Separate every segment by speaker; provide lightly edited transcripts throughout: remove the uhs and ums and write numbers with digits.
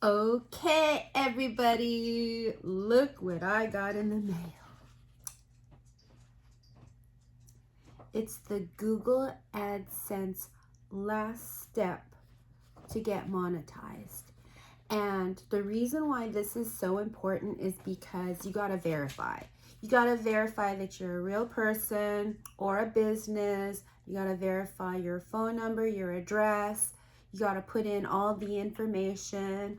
Speaker 1: Okay, everybody, look what I got in the mail. It's the Google Adsense last step to get monetized. And the reason why this is so important is because you got to verify. You got to verify that you're a real person or a business. You got to verify your phone number, your address. You got to put in all the information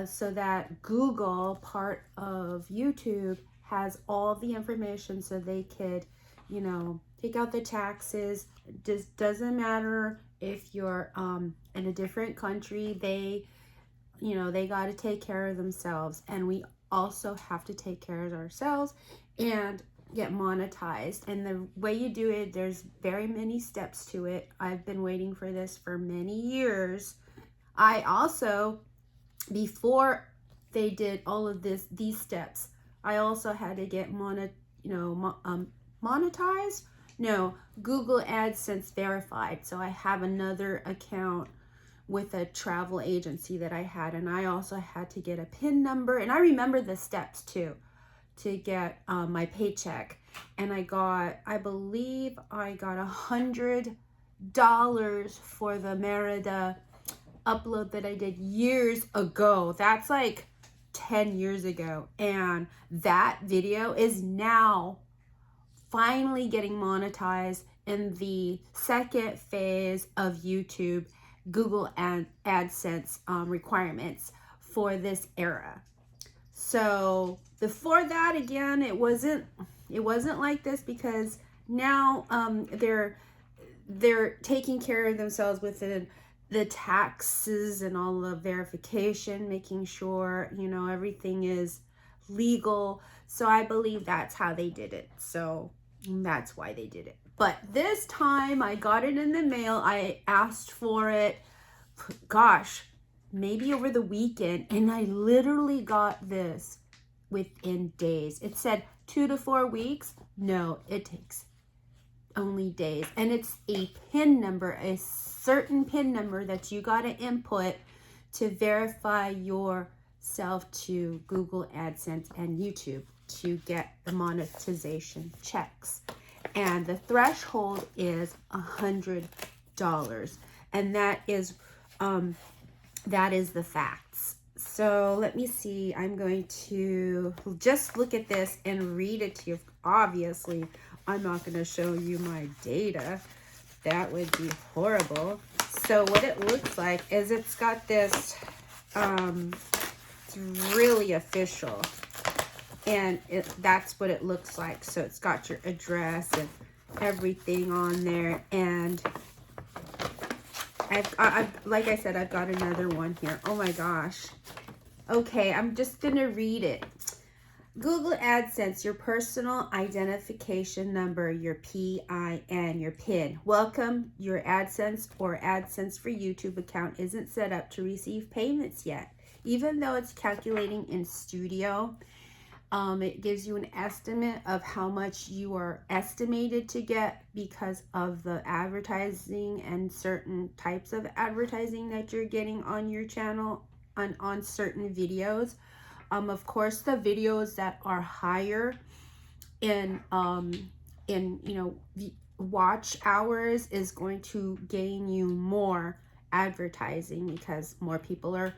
Speaker 1: so that Google, part of YouTube, has all the information so they could, take out the taxes. It just doesn't matter if you're in a different country. They got to take care of themselves, and we also have to take care of ourselves and get monetized. And the way you do it, there's very many steps to it. I've been waiting for this for many years. I also, before they did all of these steps, I also had to get monetized. No, Google AdSense verified. So I have another account with a travel agency that I had, and I also had to get a PIN number, and I remember the steps too to get my paycheck. And I believe I got $100 for the Merida upload that I did years ago. That's like 10 years ago, and that video is now finally getting monetized in the second phase of YouTube Google AdSense requirements for this era. So before that, again, it wasn't like this, because now they're taking care of themselves within the taxes and all the verification, making sure everything is legal. So I believe that's how they did it. So that's why they did it. But this time I got it in the mail. I asked for it, gosh, maybe over the weekend, and I literally got this within days. It said 2 to 4 weeks. No, it takes only days. And it's a PIN number, a certain PIN number that you got to input to verify yourself to Google AdSense and YouTube to get the monetization checks. And the threshold is $100, and that is the facts. So let me see. I'm going to just look at this and read it to you. Obviously, I'm not going to show you my data. That would be horrible. So what it looks like is it's got this, it's really official. And that's what it looks like. So it's got your address and everything on there. And I've like I said, I've got another one here. Oh my gosh. Okay, I'm just gonna read it. Google AdSense, your personal identification number, your PIN, your PIN. Welcome, your AdSense or AdSense for YouTube account isn't set up to receive payments yet. Even though it's calculating in Studio, it gives you an estimate of how much you are estimated to get because of the advertising and certain types of advertising that you're getting on your channel on certain videos. Of course, the videos that are higher in watch hours is going to gain you more advertising because more people are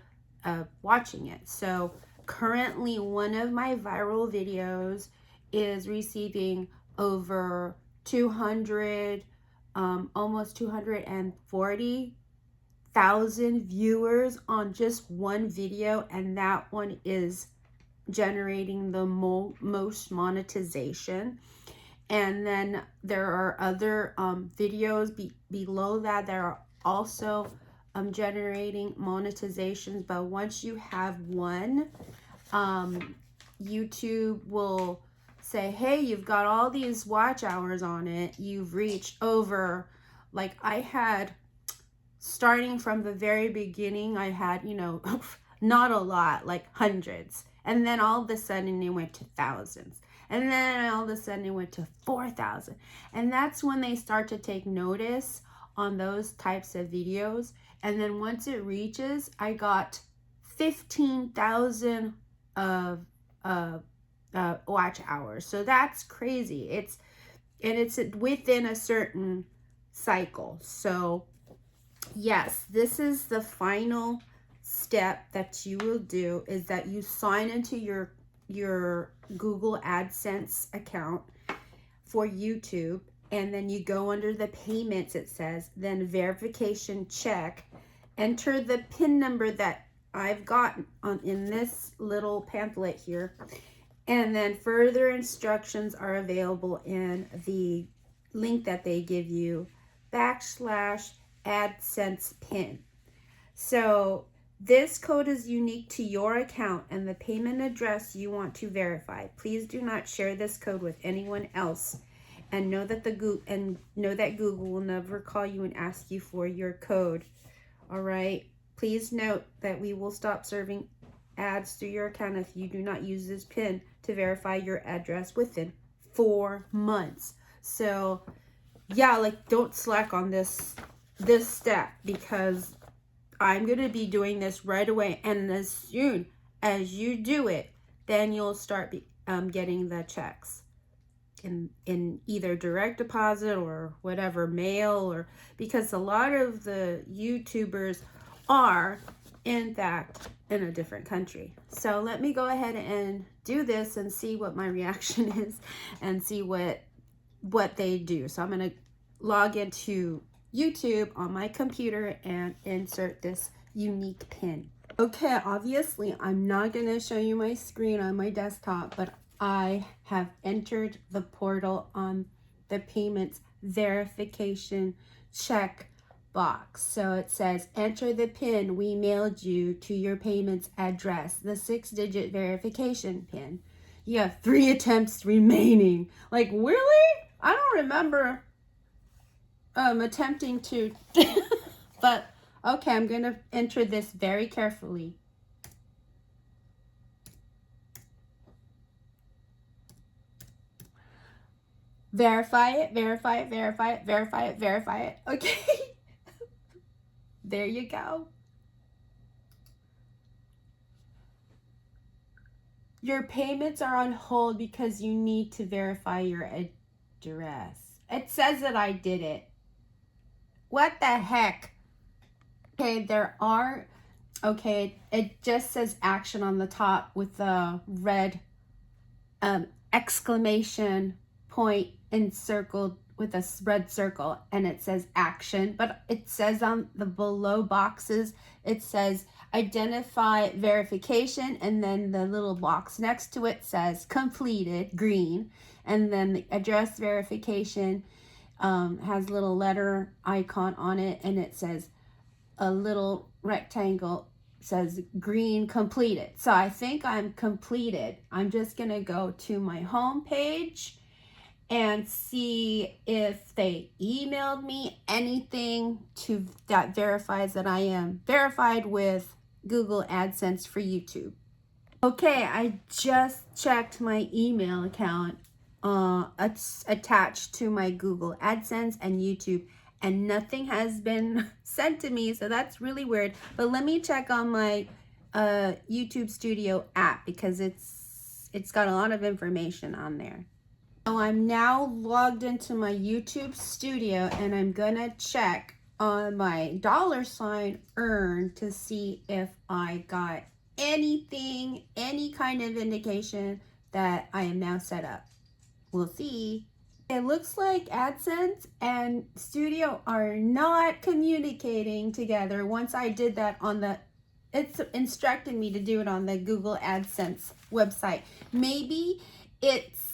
Speaker 1: watching it. So currently, one of my viral videos is receiving over 200, almost 240,000 viewers on just one video, and that one is generating the most monetization. And then there are other videos below that are also generating monetizations. But once you have one, YouTube will say, hey, you've got all these watch hours on it. You've reached over, like I had, starting from the very beginning, I had, not a lot, like hundreds. And then all of a sudden it went to thousands. And then all of a sudden it went to 4,000. And that's when they start to take notice on those types of videos. And then once it reaches, I got 15,000 of watch hours. So that's crazy. It's within a certain cycle. So yes, this is the final step that you will do, is that you sign into your Google AdSense account for YouTube, and then you go under the payments, it says, then verification check, enter the PIN number that I've got in this little pamphlet here, and then further instructions are available in the link that they give you, /AdSense PIN. So this code is unique to your account and the payment address you want to verify. Please do not share this code with anyone else, and know that Google will never call you and ask you for your code. All right. Please note that we will stop serving ads through your account if you do not use this PIN to verify your address within 4 months. So yeah, like, don't slack on this step, because I'm going to be doing this right away. And as soon as you do it, then you'll start getting the checks in either direct deposit or whatever, mail, or because a lot of the YouTubers are in fact in a different country. So let me go ahead and do this and see what my reaction is and see what they do. So I'm going to log into YouTube on my computer and insert this unique PIN. Okay, obviously I'm not going to show you my screen on my desktop, but I have entered the portal on the payments verification check box. So it says, enter the PIN we mailed you to your payments address, the 6-digit verification PIN. You have 3 attempts remaining. Like, really? I don't remember attempting to, but okay, I'm going to enter this very carefully. Verify it, verify it, verify it, verify it, verify it. Okay. There you go. Your payments are on hold because you need to verify your address. It says that I did it. What the heck? Okay, it just says action on the top with a red exclamation point encircled with a red circle, and it says action, but it says on the below boxes, it says identify verification, and then the little box next to it says completed, green, and then the address verification has a little letter icon on it, and it says a little rectangle says green, completed. So I think I'm completed. I'm just gonna go to my home page and see if they emailed me anything that verifies that I am verified with Google AdSense for YouTube. Okay, I just checked my email account. It's attached to my Google AdSense and YouTube, and nothing has been sent to me, so that's really weird. But let me check on my YouTube Studio app, because it's got a lot of information on there. So I'm now logged into my YouTube Studio, and I'm gonna check on my $earned to see if I got anything, any kind of indication that I am now set up. We'll see. It looks like AdSense and Studio are not communicating together. Once I did that it's instructed me to do it on the Google AdSense website. Maybe it's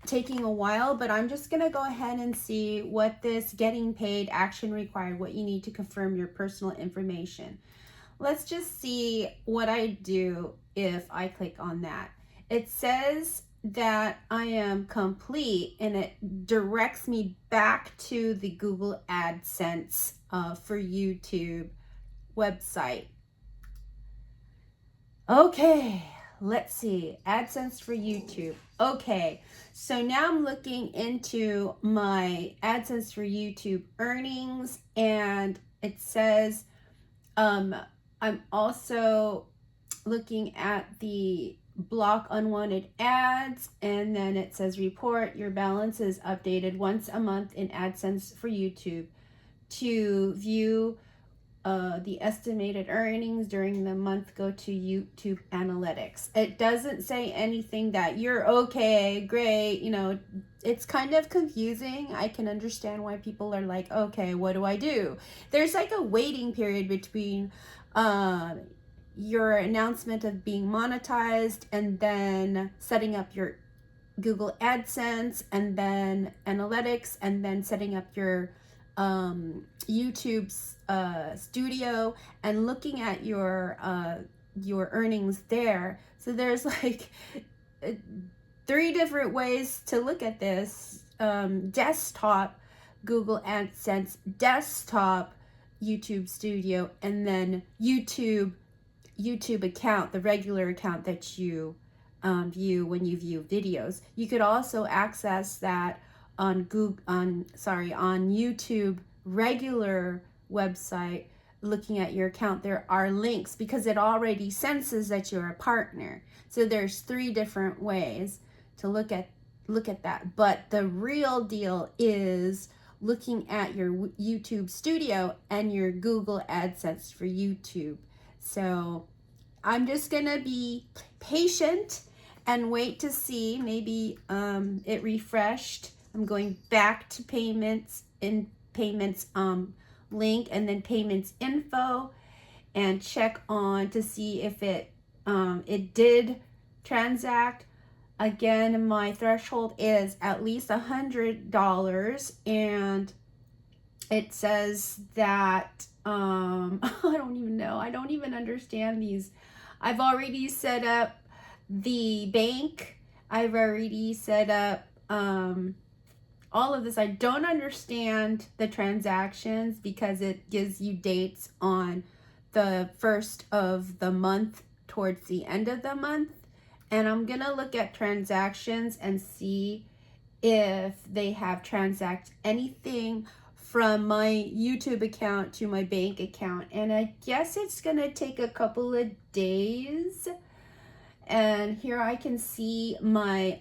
Speaker 1: taking a while, but I'm just gonna go ahead and see what this getting paid action required, what you need to confirm your personal information. Let's just see what I do if I click on that. It says that I am complete, and it directs me back to the Google AdSense for YouTube website. Okay, let's see, AdSense for YouTube. Okay, so now I'm looking into my AdSense for YouTube earnings, and it says I'm also looking at the block unwanted ads, and then it says report your balance is updated once a month in AdSense for YouTube. To view the estimated earnings during the month, go to YouTube analytics. It doesn't say anything that you're okay, great, you know. It's kind of confusing. I can understand why people are like, okay, what do I do? There's like a waiting period between your announcement of being monetized and then setting up your Google AdSense and then analytics and then setting up your YouTube studio and looking at your earnings there. So there's like 3 different ways to look at this. Desktop Google AdSense, desktop YouTube studio, and then YouTube account, the regular account that you view when you view videos. You could also access that on YouTube regular website, looking at your account. There are links because it already senses that you're a partner. So there's 3 different ways to look at that. But the real deal is looking at your YouTube studio and your Google AdSense for YouTube. So I'm just gonna be patient and wait to see. Maybe it refreshed. I'm going back to payments link and then payments info and check on to see if it did transact. Again, my threshold is at least $100, and it says that I don't even know. I don't even understand these. I've already set up the bank. I've already set up all of this. I don't understand the transactions because it gives you dates on the first of the month towards the end of the month. And I'm gonna look at transactions and see if they have transacted anything from my YouTube account to my bank account. And I guess it's gonna take a couple of days. And here I can see my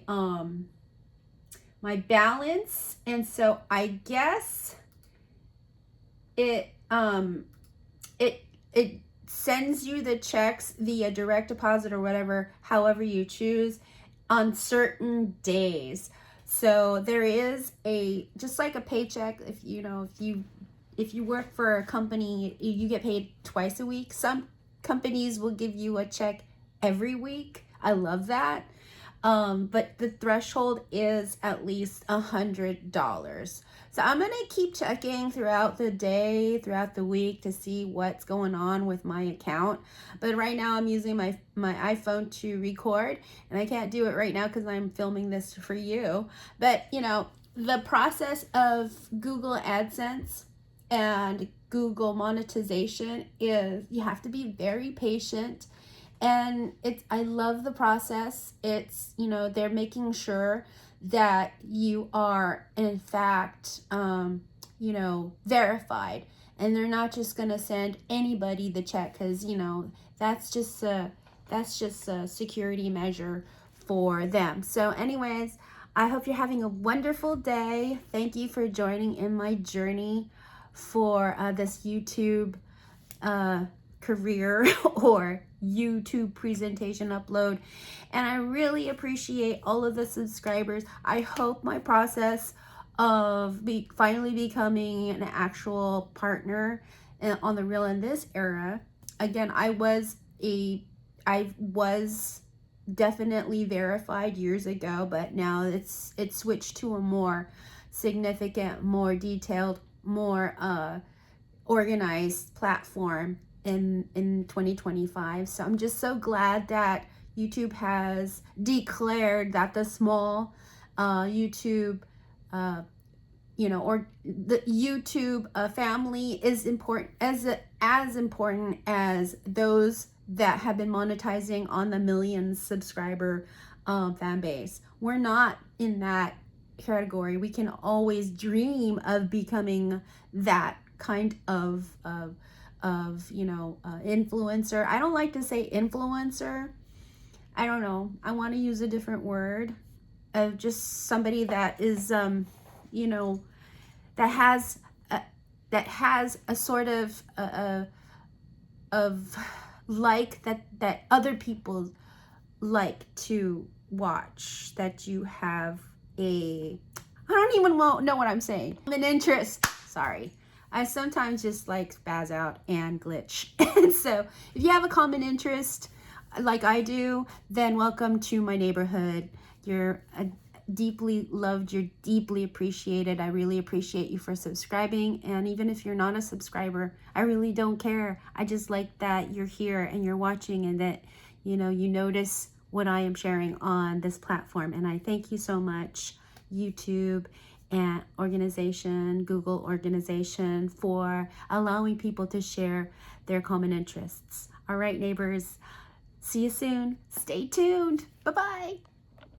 Speaker 1: my balance, and so I guess it sends you the checks via direct deposit or whatever, however you choose, on certain days. So there is just like a paycheck. If you work for a company, you get paid twice a week. Some companies will give you a check every week. I love that. But the threshold is at least $100. So I'm going to keep checking throughout the day, throughout the week, to see what's going on with my account. But right now I'm using my iPhone to record, and I can't do it right now because I'm filming this for you. But the process of Google AdSense and Google monetization is you have to be very patient. And I love the process. It's, they're making sure that you are in fact, verified, and they're not just going to send anybody the check because, that's just a security measure for them. So anyways, I hope you're having a wonderful day. Thank you for joining in my journey for this YouTube career or YouTube presentation upload, and I really appreciate all of the subscribers. I hope my process of finally becoming an actual partner on the Real in This era. Again, I was definitely verified years ago, but now it's switched to a more significant, more detailed, more organized platform in 2025. So I'm just so glad that YouTube has declared that the small YouTube or the YouTube family is important, as important as those that have been monetizing on the million subscriber fan base. We're not in that category. We can always dream of becoming that kind of of, you know, influencer. I don't like to say influencer. I don't know. I want to use a different word of just somebody that is, you know, that has a sort of like that other people like to watch, that you have I don't even know what I'm saying. An interest. Sorry. I sometimes just like spaz out and glitch. And so if you have a common interest like I do, then welcome to my neighborhood. You're deeply loved. You're deeply appreciated. I really appreciate you for subscribing. And even if you're not a subscriber, I really don't care. I just like that you're here and you're watching, and that, you know, you notice what I am sharing on this platform. And I thank you so much, YouTube and organization, Google organization, for allowing people to share their common interests. All right, neighbors, see you soon. Stay tuned. Bye-bye.